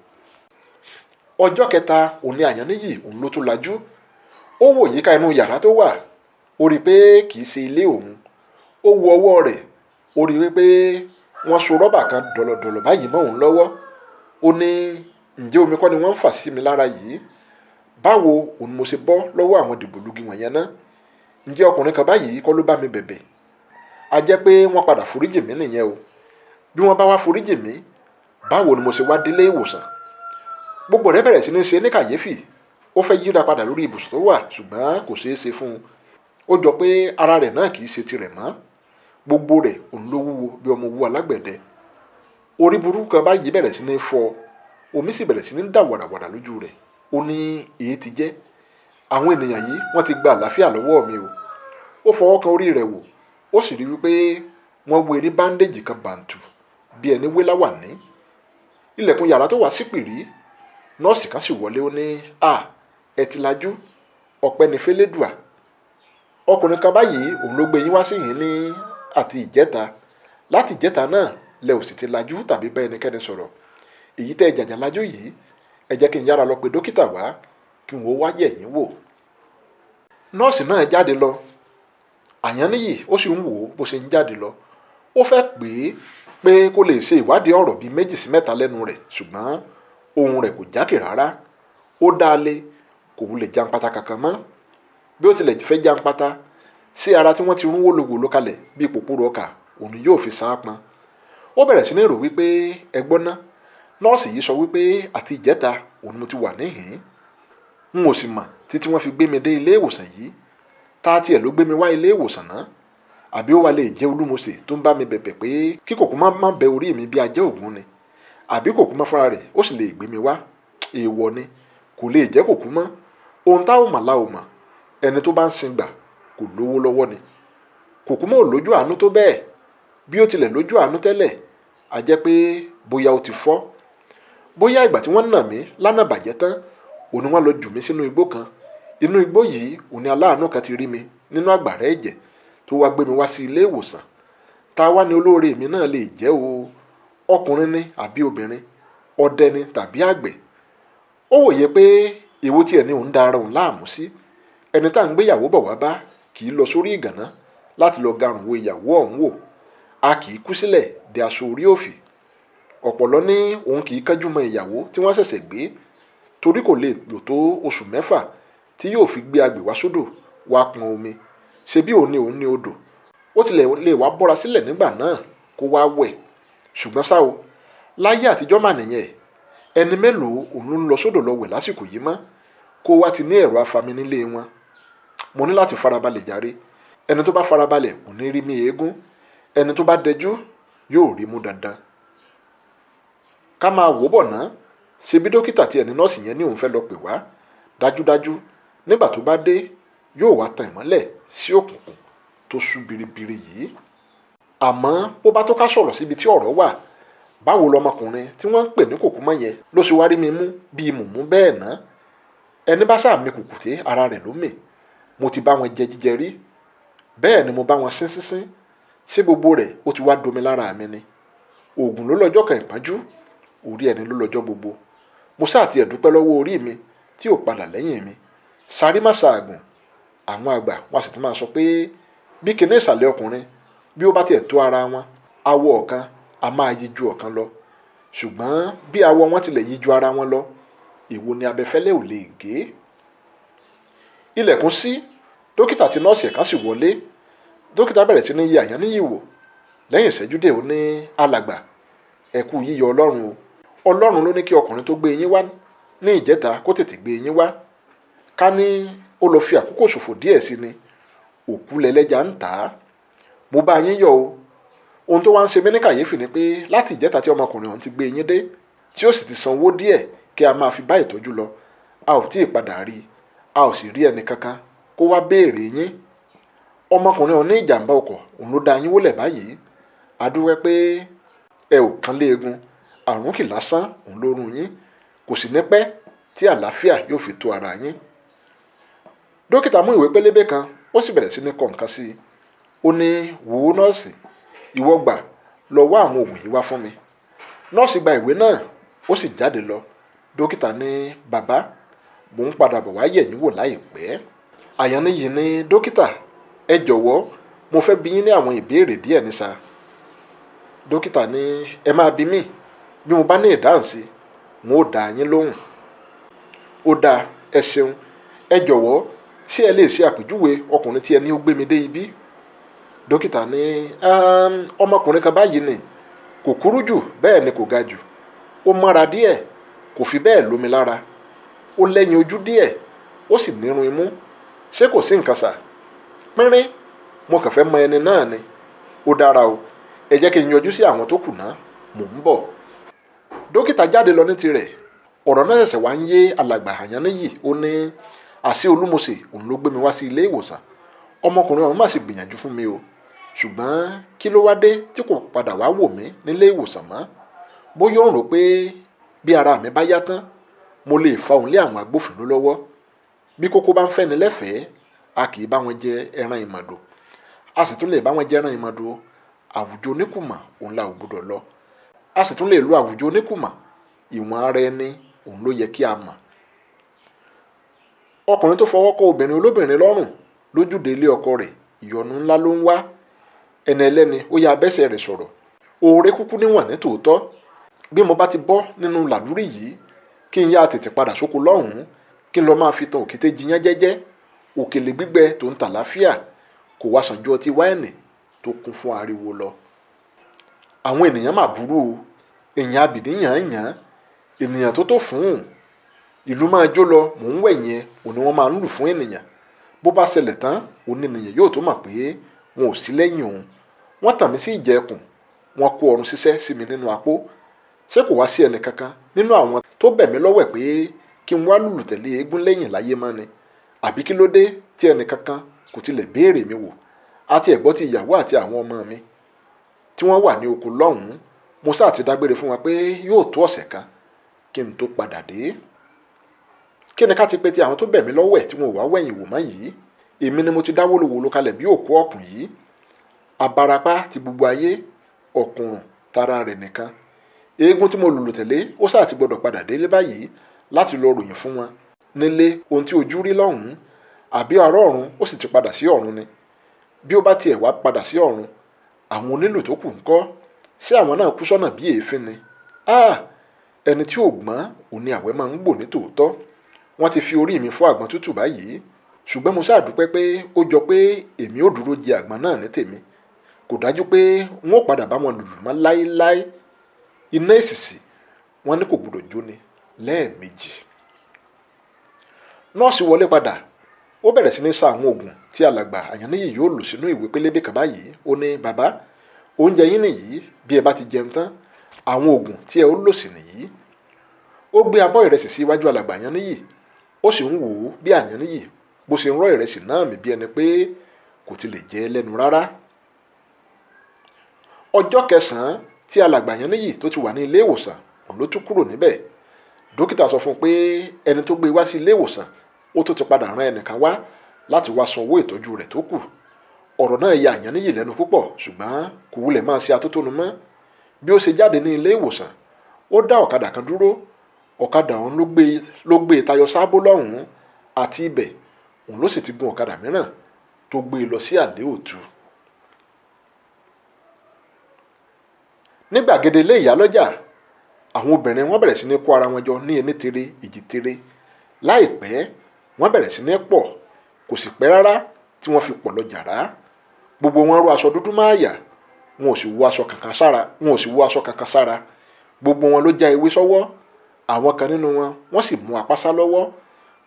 A: Ọjọ́ kẹta òní Àyànníyì òun ló tún lajú. Ó wò yíká inú yàrá tó wà. Ó rí i pé kì í ṣe ilé òun. Ó wo ọwọ́ rẹ̀. Ó rí i wípé wọ́n so rọ́bà kan dọ̀lọ̀dọ̀lọ̀ báyìí mọ́ òun lọ́wọ́. Ó ní, ǹjẹ́ omi kọ́ ni wọ́n ń fà sí mi lára yìí? Báwo òun mo ṣe bọ́ lọ́wọ́ àwọn dìgbòlugi wọ̀nyẹn ná? Ǹjẹ́ ọkùnrin kan báyìí kọ́ ló bá mi bẹ̀bẹ̀? A jẹ́ pé wọ́n padà foríjì mí nìyẹn o. Bí wọ́n bá wá foríjì mí, báwo ni mo ṣe wá délé ìwòsàn? Gbogbo rẹ̀ bẹ̀rẹ̀ sí ní ṣe ní kàyéfì. Ó fẹ́ yíra padà lórí ibùsùn tó wà, ṣùgbọ́n kò ṣeé ṣe fún un. Ó jọ pé ara rẹ̀ náà kì í ṣe tirẹ̀ mọ́. Gbogbo rẹ̀ òun ló wúwo bí ọmọ owó alágbẹ̀dẹ. Orí burúkú kan báyìí bẹ̀rẹ̀ sí ní fọ́. Omi sì bẹ̀rẹ̀ sí ní dà wàràwàrà lójú rẹ̀. Ó ní, èyí ti jẹ́. Àwọn ènìyàn yìí wọ́n ti gba àlàáfíà lọ́wọ́ mi o. Ó fọwọ́ kan orí rẹ̀ wò. Ó sì rí wípé wọ́n wé ní báńdéèjì kan bàǹtù bí ẹni wé láwàní. Ilẹ̀kùn yàrá tó wà sípìrí. Nọ́ọ̀sì kan sì wọlé. Ó ní, ẹ ti lajú. Ọpẹ́ ni f'Ẹlẹ́dùà. Ọkùnrin kan báyìí òun ló gbé yín wá sí yín ní àti ìjẹta. Láti ìjẹta náà lẹ ò sì ti lajú tàbí bá ẹnikẹ́ni sọ̀rọ̀. Èyí tẹ́ ẹ jàjà lajú yìí, ẹ jẹ́ kí n yára lọ pe dókítà wá kí n wá yẹ̀ yín wò. Nọ́ọ̀sì náà jáde lọ. Àyànníyì ó sì ń wò ó bó ṣe ń jáde lọ. Ó fẹ́ pé kó lè ṣe ìwádìí ọ̀rọ̀ bíi 2 sí 3 lẹ́nu rẹ̀, ṣùgbọ́n ohùn rẹ̀ kò jákè rárá. Ó dá lé, kò wulẹ̀ janpata kankan mọ́. Bí ó tilẹ̀ fẹ́ janpata, sí ara tí wọ́n ti rún wólowòlo kalẹ̀ bíi pòpòrò ọkà, òun yóò fi sán pọn. Ó bẹ̀rẹ̀ sí ní rò wípé, ẹgbọ́n ná, nọ́ọ̀sì yìí sọ wípé àti ìjẹta òun mo ti wà níhìn-ín. N ò sì mọ̀ títí wọ́n fi gbé mi dé ilé ìwòsàn yìí. Tá tiẹ̀ ló gbé mi wá ilé ìwòsàn náà? Àbí ó wá lè jẹ́ Olúmọṣẹ̀ tó ń bá mi bẹ̀bẹ̀ pé kí Kòkúmọ́ má bẹ orí mi bí ajẹ́ ògún ni? Àbí Kòkúmọ́ fúnra rẹ̀ ó sì lè gbé mi wá? Èèwọ̀ ni, kò lè jẹ́ Kòkúmọ́. Ohun tá ò mà la ò mọ̀. Ẹni tó bá ń sin gbà kò lówó lọ́wọ́ ni. Kòkúmọ́ ò lójú àánú tó bẹ́ẹ̀. Bí ó tilẹ̀ lójú àánú tẹ́lẹ̀, a jẹ́ pé bóyá ó ti fọ́. Bóyá ìgbà tí wọ́n nà mí lánàá bàjẹ́ tán, òun ni wọ́n lọ jù mí sínú igbó kan. Inú igbó yìí òun ni aláàánú kan ti rí mi nínú àgbàrá ẹ̀jẹ̀ tó wá gbé mi wá sí ilé ìwòsàn. Ta wá ní olóore mi náà lè jẹ́ o? Ọkùnrin ni àbí obìnrin? Ọdẹ ni tàbí àgbẹ̀? Ó wòye pé èwo tí ẹni òun da ara òun láàmú sí. Ẹni tá à ń gbéyàwó bọ̀ wá bá kì í lọ sórí ìgànná láti lọ garùn wo ìyàwó ọ̀hún wò. A kì í kú sílẹ̀ de aṣọ orí òfì. Ọ̀pọ̀lọ́ ní òun kì í kánjú mọ ìyàwó tí wọ́n ṣẹ̀ṣẹ̀ gbé, torí kò lè lò tó oṣù 6 tí yóò fi gbé agbè wá sódò wá pọn omi. Ṣe bí òun ní odò. Ó tilẹ̀ lè wá bọ́ra sílẹ̀ nígbà náà kó wá wẹ̀. Ṣùgbọ́n ṣá o, láyé àtijọ́ mà nìyẹn. Ẹni mélòó òun ló ń lọ sódò lọ wẹ̀ lásìkò yìí mọ́? Kó wá ti ní ẹ̀rọ afami nílé wọn. Mo ní láti farabalẹ̀ jàre. Ẹni tó bá farabalẹ̀ kò ní rí mi eégún. Ẹni tó bá dẹjú yóò rí mú dandan. Ká máa wò bọ̀ ná, ṣe bí dókítà tí ẹni nọ́ọ̀sì yẹn ní òun fẹ́ lọ pè wá, dájúdájú nígbà tó bá dé yóò wá tan ìmọ́lẹ̀ sí òkùnkùn tó ṣú biribiri yìí. Àmọ́ bó bá tó ká sọ̀rọ̀ síbi tí ọ̀rọ̀ wà, báwo lọmọkùnrin tí wọ́n ń pè ní kòkúmọ́ yẹn ló ṣe wá rí mi mú bíi mùmú bẹ́ẹ̀ ná? Ẹni bá sáà mi kùkùté ara rẹ̀ ló mì. Mo ti bá wọn jẹ jíjẹ rí, bẹ́ẹ̀ ni mo bá wọn sín sínsín. Ṣé gbogbo rẹ̀ ó ti wá domi lára mi ni? Òògùn ló lọ́jọ́ kan ìpọ́njú, orí ẹni ló lọ́jọ́ gbogbo. Mo sáà ti ẹ̀dúpẹ́ lọ́wọ́ orí mi tí ò padà lẹ́yìn mi. Sáré má ṣaàgùn. Àwọn àgbà wọn sì ti máa sọ pé bí kinní ìsàlẹ̀ ọkùnrin bí ó bá tiẹ̀ tó ara wọn, awọ ọ̀kan a máa yí ju ọ̀kan lọ. Ṣùgbọ́n bí awọ wọn tilẹ̀ yí ju ara wọn lọ, èwo ni abẹfẹ́lẹ́ ò lè gé? Ilẹ̀kùn ṣí, dókítà àti nọ́ọ̀sì ẹ̀ka sì wọlé. Dókítà bẹ̀rẹ̀ sí ní yẹ Àyànníyì wò. Lẹ́yìn ìṣẹ́jú díẹ̀ ó ní, alàgbà, ẹ kú yíyọ Ọlọ́run o. Ọlọ́run ló ní kí ọkùnrin tó gbé yín wá ní ìjẹta kó tètè gbé yín wá. Ká ní ó lọ fi àkókò ṣòfò díẹ̀ sí ni, òkú lẹlẹ́ja ń tà á. Mo bá yín yọ̀ o. Ohun tó wá ń ṣe mí ní kàyéfì ni pé láti ìjẹta tí ọmọkùnrin ọ̀hún ti gbé yín dé, tí ó sì ti san owó díẹ̀ kí a máa fi bá ìtọ́jú lọ, a ò tí ì padà rí i, a ò sì rí ẹnì kankan kó wá béèrè yín. Ọmọkùnrin ọ̀hún ní ìjàmbá ọkọ̀ òun ló dá yín wólẹ̀ báyìí. A dúpẹ́ pé ẹ ò kán léegun, àrùn kì lásán òun ló rún yín, kò sì ní pẹ́ tí àlàáfíà yóò fi tó ara yín. Dókítà mú ìwé pélébé kan, ó sì bẹ̀rẹ̀ sí ní kọ nǹkan sí i. Ó ní, wò ó nọ́ọ̀sì, ìwọ gbà lọ wá àwọn oògùn yìí wá fún mi. Nọ́ọ̀sì gba ìwé náà, ó sì jáde lọ. Dókítà ní, bàbá, mò ń padà bọ̀ wá yẹ̀ yín wò láìpẹ́. Àyànníyì ní, dókítà, ẹ jọ̀wọ́, mo fẹ́ bi yín ní àwọn ìbéèrè díẹ̀ ní sa. Dókítà ní, ẹ máa bi mí, bí mo bá ní ìdáhùn sí, n ó dá yín lóhùn. Ó dáa, ẹ ṣeun. Ẹ jọ̀wọ́, ṣé ẹ lè ṣe àpèjúwe ọkùnrin tí ẹni ó gbé mi dé ibí? Dókítà ní, ọmọkùnrin kan báyìí ni, kò kúrú jù bẹ́ẹ̀ ni kò ga jù, ó mọ́ra díẹ̀, kò fi bẹ́ẹ̀ lómi lára, ó lẹ́yìn ojú díẹ̀, ó sì nírun imú. Ṣé kò sí nǹkan sà? Pínrín, mo kàn fẹ́ mọ ẹni náà ni. Ó dára o, ẹ jẹ́ kí n yọjú sí àwọn tó kù náà, mò ń bọ̀. Dókítà jáde lọ ní tirẹ̀. Ọ̀rọ̀ náà ṣẹ̀ṣẹ̀ wá ń yé alàgbà Àyànníyì. Ó ní, àṣé Olúmọṣè òun ló gbé mi wá sí ilé ìwòsàn. Ọmọkùnrin ọ̀hún mà sì gbìyànjú fún mi o. Ṣùgbọ́n kí ló wá dé tí kò padà wá wò mí nílé ìwòsàn mọ́? Bóyá ó rò pé bí ara mi bá yá tán, mo lè fa òun lé àwọn agbófinró lọ́wọ́. Bí kókó bá ń fẹ́ni lẹ́fẹ̀ẹ́, a kì í bá wọn jẹ ẹran ìmọ̀dò. A sì tún lè bá wọn jẹ ẹran ìmọ̀dò. Àwùjọ oníkùmà òun la ò gbọdọ̀ lọ. A sì tún lè lo àwùjọ oníkùmà. Ìwọ̀n ara ẹni òun ló yẹ kí a mọ̀. Ọkùnrin tó fọwọ́ kọ obìnrin olóbìnrin lọ́rùn lójúde ilé ọkọ rẹ̀, ìyọnu ńlá ló ń wá. Ẹni ẹlẹ́ni ó ya abẹ́sẹ̀ rẹ̀ sọ̀rọ̀. Oore kúkú níwọ̀n ní tòótọ́. Bí mo bá ti bọ́ nínú làlúrí yìí, kí n yá tètè padà sóko lọ́hùn-ún, kí n lọ máa fi tan òkété jiyán jẹ́jẹ́. Òkèlè gbígbẹ tó ń tà láfíà kò wá sàn ju ọtí wáìnì tó kún fún ariwo lọ. Àwọn ènìyàn mà burú o. Èèyàn abìdí yàn-án-yàn, ènìyàn tó tó fún un. Ìlú máa jó lọ, mò ń wẹ̀yìn òní wọ́n máa ń lù fún ènìyàn. Bó bá ṣẹlẹ̀ tán, òní ènìyàn yóò tó mọ̀ pé wọn ò sí lẹ́yìn òun. Wọ́n tàn mí sí ìjẹkùn, wọ́n kó ọrùn ṣiṣẹ́ sí mi nínú apó. Ṣé kò wá sí ẹnì kankan nínú àwọn tó bẹ̀ mí lọ́wẹ̀ pé kí n wá lùlù tẹ̀lé eégún lẹ́yìn láyé mọ́ ni? Àbí kí ló dé tí ẹnì kankan kò tilẹ̀ béèrè mi wò? Àti ẹ̀gbọ́n ti ìyàwó àti àwọn ọmọ mi tí wọ́n wà ní oko lọ́hùn-ún, mo sáà ti dágbére fún wọn pé yóò tó ọ̀sẹ̀ kan kí n tó padà dé. Kí ni ká ti pe ti àwọn tó bẹ̀ mí lọ́wẹ̀ tí wọn ò wá wẹ̀yìn wò mọ́ yìí? Èmi ni mo ti dáwó lówó kalẹ̀ bí òkú ọ̀kùn yìí. Abarapá ti gbogbo ayé, ọ̀kùnrùn tara rẹ̀ nìkan. Eégún tí mo lùlù tẹ̀lé ó sáà ti gbọdọ̀ padà délé báyìí láti lọ ròyìn fún wọn nílé ohun tí ojú rí lọ́hùn-ún. Àbí ará ọ̀run ó sì ti padà sí ọ̀run ni? Bí ó bá tiẹ̀ wá padà sí ọ̀run, àwọn onílù tó kù ńkọ́? Ṣé àwọn náà kú sọ́nà bí èéfín ni? Ẹni tí ò gbọ́n òun ni àwẹ̀ máa ń gbò ní tòótọ́. Wọ́n ti fi orí mi fọ́ àgbọn tútù báyìí. Ṣùgbọ́n mo ṣáà dúpẹ́ pé ó jọ pé èmi ò dúró jẹ àgbọn náà ní tèmi. Kò dájú pé n ó padà bá wọn lùlù mọ́ láéláé. Iná èsìsì wọn ní kò gbọdọ̀ jóni lẹ́ẹ̀mejì. Nọ́ọ̀sì wọlé padà. Ó bẹ̀rẹ̀ sí ní sa àwọn oògùn tí alàgbà Àyànníyì yóò lò sínú ìwé pélébé kan báyìí. Ó ní, bàbá, oúnjẹ yín nìyí, bí ẹ bá ti jẹun tán àwọn oògùn tí ẹ ó lò sí nìyí. Ó gbé abọ́ ìrẹsì sí iwájú alàgbà Àyànníyì, ó sì ń wò ó bí Àyànníyì bó ṣe ń rọ́ ìrẹsì náà mì bí ẹni pé kò ti lè jẹ lẹ́nu rárá. Ọjọ́ kẹsàn-án tí alàgbà Àyànníyì tó ti wà ní ilé ìwòsàn òun ló tún kúrò níbẹ̀. Dókítà sọ fún un pé ẹni tó gbé wá sí ilé ìwòsàn ó tó ti padà rán ẹnìkan wá láti wá san owó ìtọ́jú rẹ̀ tó kù. Ọ̀rọ̀ náà ya Àyànníyì lẹ́nu púpọ̀, ṣùgbọ́n kò wulẹ̀ máa ṣe atótónu mọ́. Bí ó ṣe jáde ní ilé ìwòsàn, ó dá ọ̀kadà kan dúró. Ọ̀kadà ọ̀hún ló gbé tayọ sábó lọ́hùn-ún, àti ibẹ̀ òun ló sì ti gun ọ̀kadà mìíràn tó gbé lọ sí àlè òtù. Ní gbàgede ilé ìyálọ́jà, àwọn obìnrin wọ́n bẹ̀rẹ̀ sí ní kó ara wọn jọ ní ení tere ìjì tere. Láìpẹ́ wọ́n bẹ̀rẹ̀ sí ní pọ̀, kò sì pẹ́ rárá tí wọ́n fi pọ̀ lọ jàrá. Gbogbo wọn ró aṣọ dúdú máa yà, wọn ò sì wọ aṣọ kankan sára. Gbogbo wọn ló já ewé sọ́wọ́. Àwọn kan nínú wọn wọ́n sì mú apásá lọ́wọ́.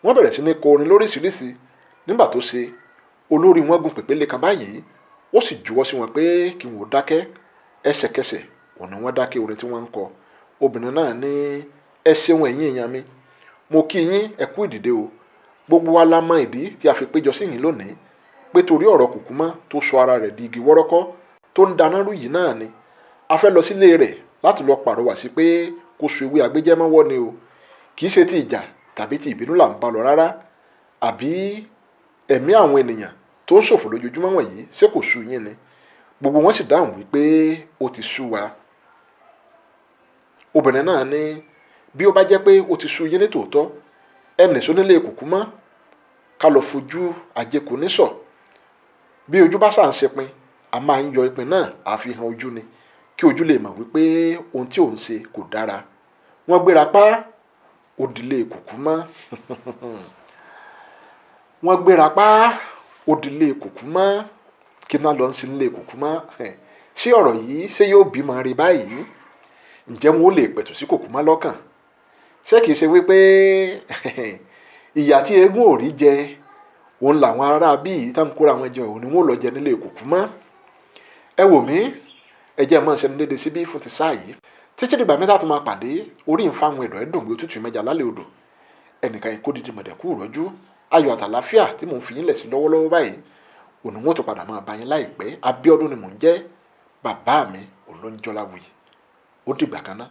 A: Wọ́n bẹ̀rẹ̀ sí ní kọ orin lóríṣiríṣi. Nígbà tó ṣe, olórí wọn gun pèpéle kan báyìí, ó sì juwọ́ sí wọn pé kí wọn ó dákẹ́. Ẹsẹ̀kẹsẹ̀ òun ni wọ́n dákẹ́ orin tí wọ́n ń kọ. Obìnrin náà ní, ẹ ṣeun ẹ̀yin èèyàn mi, mo kí yín ẹ kú ìdìde o. Gbogbo wa la mọ ìdí tí a fi péjọ sí yín lónìí, pé torí ọ̀rọ̀ kùkúmọ́ tó sọ ara rẹ̀ di igi wọ́rọ́kọ́ tó ń daná rú yìí náà ni. A fẹ́ lọ sílé rẹ̀ láti lọ pàrọwà sí pé kó so ewé agbéjẹ́mọ́wọ́ ni o. Kì í ṣe ti ìjà tàbí ti ìbínú là ń bá lọ rárá. Àbí ẹ̀mí àwọn ènìyàn tó ń ṣòfò lójoojúmọ́ wọ̀nyí ṣé kò sú yín ni? Gbogbo wọn sì dáhùn wípé ó ti sú wa. Obìnrin náà ní, bí ó bá jẹ́ pé ó ti sú yín ní tòótọ́, ẹ nìṣó nílé kùkúmọ́ ká lọ fojú àjẹkù níṣọ̀. Bí ojú bá ṣà ń ṣepin, a máa ń yọ ìpín náà àfihàn ojú ni, kí ojú lè mọ̀ wípé ohun tí òun ṣe kò dára. Wọ́n gbéra pa òdìlé kùkúmọ́. Wọ́n gbéra pa òdìlé kùkúmọ́. Kí náà lọ ń sin nílé kùkúmọ́? Ṣé ọ̀rọ̀ yìí ṣé yóò bímọ rí báyìí? Ǹjẹ́ wọn ó lè pẹ̀tù sí kùkúmọ́ lọ́kàn? Ṣé kìí ṣe wípé ìyà tí eégún ò rí jẹ òun làwọn ará bíi tá ń kóra wọn jẹ òun ni wọn ò lọ jẹ nílé kùkúmọ́? Ẹ wò mí, ẹ jẹ́ mọ́ ṣẹnu dédé síbí fún ti sáà yìí. Títí dìgbà mẹ́ta tó máa pàdé, orí ń fáwọn ẹ̀dọ̀ ẹ̀dùn bí òtútù mẹ́ja lálẹ́ odò. Ẹnìkan yìí kó dídì mọ̀dẹ̀kú rọ́jú. Ayọ̀ àtàláfíà tí mò ń fi yín lẹ̀ sí lọ́wọ́lọ́wọ́ báyìí, òun wọn tó padà máa bá yín láìpẹ́. Abíọ́dún ni mò ń jẹ́, bàbá mi òun ló ń jọlá wuyì. Ó dìgbà kan náà.